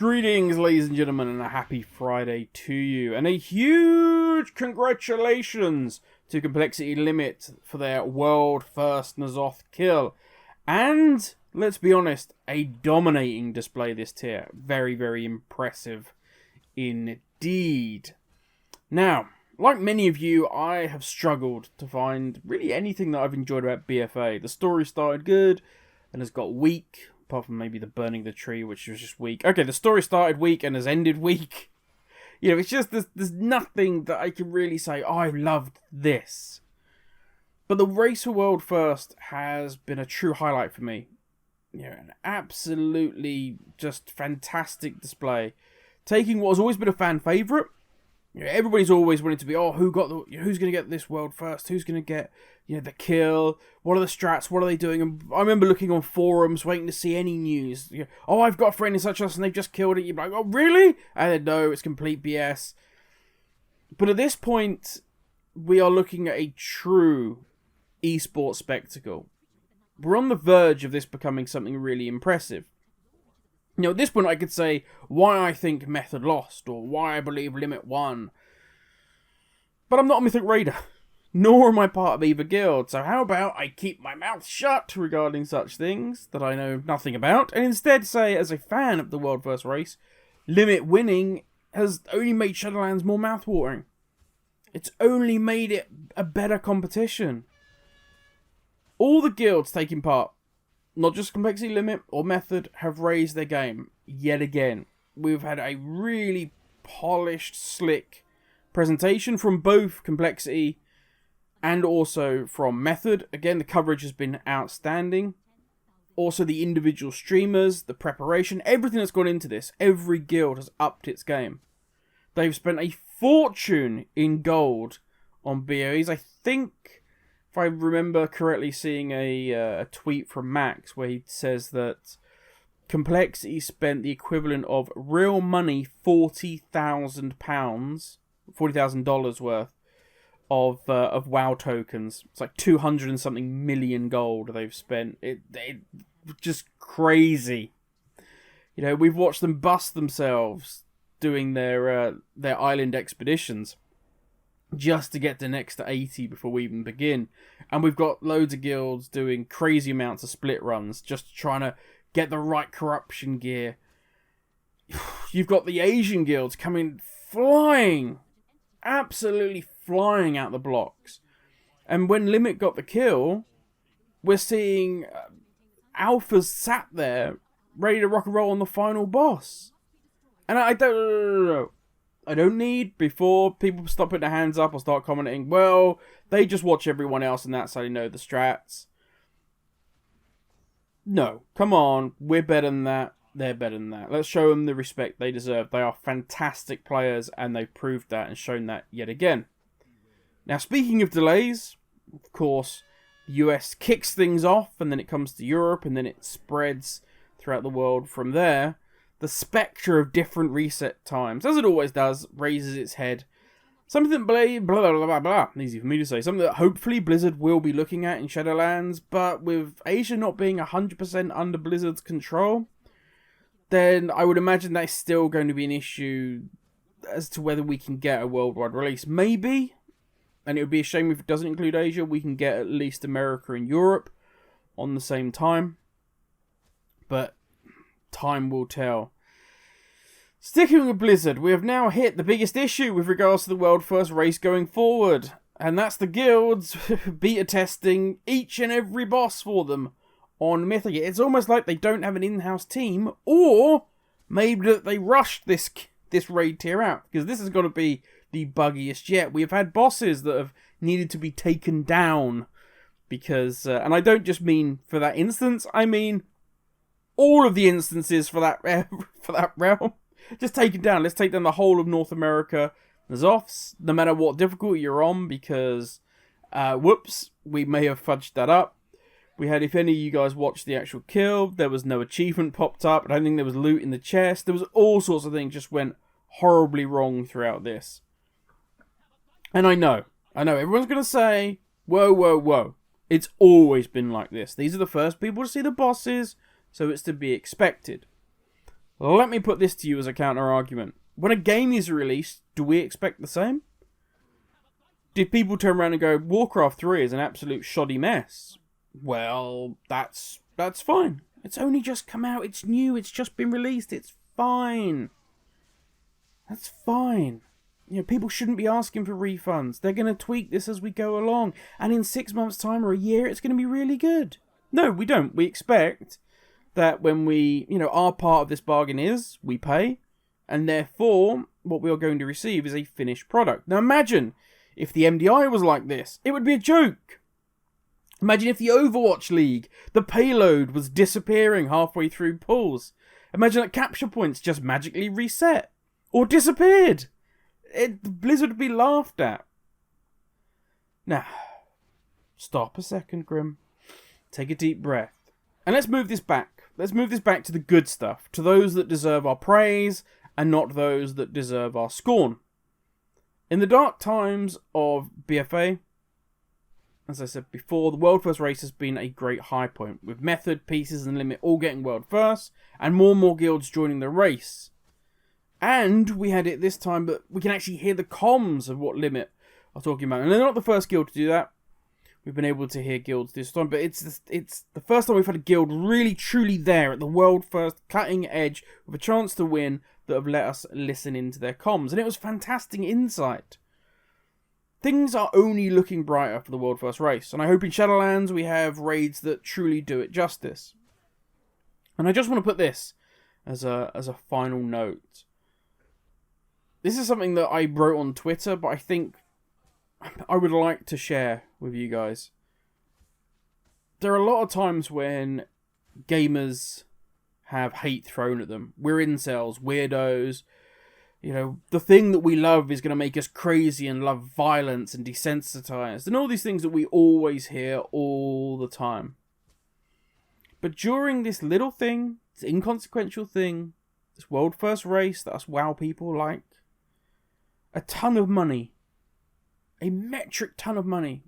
Greetings, ladies and gentlemen, and a happy Friday to you. And a huge congratulations to Complexity Limit for their world first ny'alotha kill. And, let's be honest, a dominating display this tier. Very, very impressive indeed. Now, like many of you, I have struggled to find really anything that I've enjoyed about BFA. The story started good and has got weak. Apart from maybe the burning the tree, which was just weak. Okay, the story started weak and has ended weak. You know, it's just, there's nothing that I can really say, oh, I loved this. But the race for world first has been a true highlight for me. You know, an absolutely just fantastic display. Taking what has always been a fan favourite. You know, everybody's always wanted to be, oh, who's going to get this world first? Who's going to get, you know, the kill? What are the strats? What are they doing? And I remember looking on forums, waiting to see any news. You know, oh, I've got a friend in such and such, and they've just killed it. You're like, oh, really? And then, no, it's complete BS. But at this point, we are looking at a true esports spectacle. We're on the verge of this becoming something really impressive. You know, at this point I could say why I think Method lost, or why I believe Limit won. But I'm not a Mythic Raider, nor am I part of either guild, so how about I keep my mouth shut regarding such things that I know nothing about, and instead say, as a fan of the World First race, Limit winning has only made Shadowlands more mouthwatering. It's only made it a better competition. All the guilds taking part, not just Complexity Limit or Method, have raised their game yet again. We've had a really polished, slick presentation from both Complexity and also from Method. Again, the coverage has been outstanding. Also, the individual streamers, the preparation, everything that's gone into this. Every guild has upped its game. They've spent a fortune in gold on BOEs. I think, if I remember correctly, seeing a tweet from Max where he says that Complexity spent the equivalent of real money, £40,000, $40,000 worth of WoW tokens. It's like 200 and something million gold they've spent. It just crazy. You know, we've watched them bust themselves doing their island expeditions, just to get to next to 80 before we even begin. And we've got loads of guilds doing crazy amounts of split runs, just trying to get the right corruption gear. You've got the Asian guilds coming flying, absolutely flying out the blocks. And when Limit got the kill, we're seeing alphas sat there, ready to rock and roll on the final boss. And I don't need, before people stop putting their hands up or start commenting, well, they just watch everyone else and that's how they know the strats. No, come on, we're better than that, they're better than that. Let's show them the respect they deserve. They are fantastic players and they've proved that and shown that yet again. Now, speaking of delays, of course, the US kicks things off and then it comes to Europe and then it spreads throughout the world from there. The spectre of different reset times, as it always does, raises its head. Something blah, blah, blah, blah, blah, easy for me to say. Something that hopefully Blizzard will be looking at in Shadowlands, but with Asia not being 100% under Blizzard's control, then I would imagine that's still going to be an issue as to whether we can get a worldwide release. Maybe, and it would be a shame if it doesn't include Asia, we can get at least America and Europe on the same time. But time will tell. Sticking with Blizzard, we have now hit the biggest issue with regards to the World First race going forward. And that's the guilds beta testing each and every boss for them on Mythic. It's almost like they don't have an in-house team, or maybe that they rushed this raid tier out, because this has got to be the buggiest yet. We have had bosses that have needed to be taken down because, and I don't just mean for that instance, I mean all of the instances for that realm. Just take it down. Let's take down the whole of North America. ny'alothas, no matter what difficulty you're on, because, whoops, we may have fudged that up. We had, if any of you guys watched the actual kill, there was no achievement popped up. I don't think there was loot in the chest. There was all sorts of things just went horribly wrong throughout this. And I know, everyone's going to say, whoa, whoa, whoa. It's always been like this. These are the first people to see the bosses, so it's to be expected. Let me put this to you as a counter-argument. When a game is released, do we expect the same? Did people turn around and go, Warcraft 3 is an absolute shoddy mess? Well, that's fine. It's only just come out, it's new, it's just been released, it's fine. That's fine. You know, people shouldn't be asking for refunds. They're going to tweak this as we go along. And in 6 months' time or a year, it's going to be really good. No, we don't. We expect that when we, our part of this bargain is, we pay. And therefore, what we are going to receive is a finished product. Now imagine if the MDI was like this. It would be a joke. Imagine if the Overwatch League, the payload was disappearing halfway through pulls. Imagine that capture points just magically reset. Or disappeared. Blizzard would be laughed at. Now, stop a second, Grim. Take a deep breath. And let's move this back. Let's move this back to the good stuff. To those that deserve our praise and not those that deserve our scorn. In the dark times of BFA, as I said before, the World First race has been a great high point, with Method, Pieces and Limit all getting World First, and more guilds joining the race. And we had it this time, but we can actually hear the comms of what Limit are talking about. And they're not the first guild to do that. We've been able to hear guilds this time, but it's the first time we've had a guild really truly there at the World First cutting edge with a chance to win that have let us listen into their comms. And it was fantastic insight. Things are only looking brighter for the World First race, and I hope in Shadowlands we have raids that truly do it justice. And I just want to put this as a final note. This is something that I wrote on Twitter, but I think I would like to share with you guys. There are a lot of times when gamers have hate thrown at them. We're incels, weirdos. The thing that we love is going to make us crazy and love violence and desensitized. And all these things that we always hear all the time. But during this little thing, this inconsequential thing, this World First race that us WoW people like, a ton of money, a metric ton of money,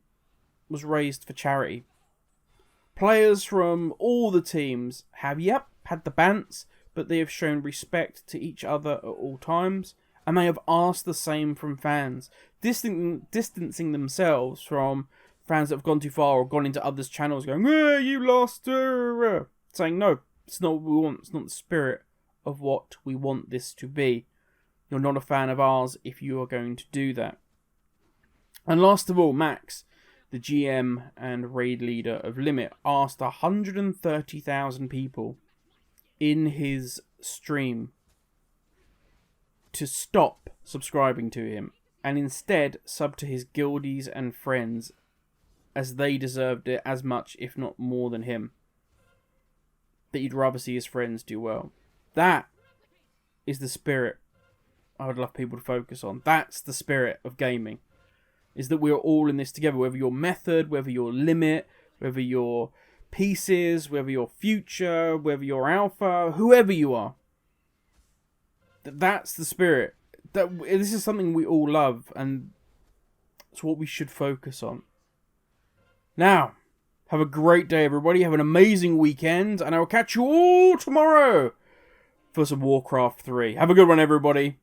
was raised for charity. Players from all the teams have, had the bants, but they have shown respect to each other at all times, and they have asked the same from fans, distancing themselves from fans that have gone too far or gone into others' channels going, you lost, saying, no, it's not what we want, it's not the spirit of what we want this to be. You're not a fan of ours if you are going to do that. And last of all, Max, the GM and raid leader of Limit, asked 130,000 people in his stream to stop subscribing to him and instead sub to his guildies and friends, as they deserved it as much, if not more than him. That he'd rather see his friends do well. That is the spirit I would love people to focus on. That's the spirit of gaming. Is that we're all in this together. Whether you're Method, whether you're Limit, whether you're Pieces, whether you're Future, whether you're Alpha, whoever you are. That's the spirit. This is something we all love, and it's what we should focus on. Now, have a great day, everybody. Have an amazing weekend, and I will catch you all tomorrow for some Warcraft 3. Have a good one, everybody.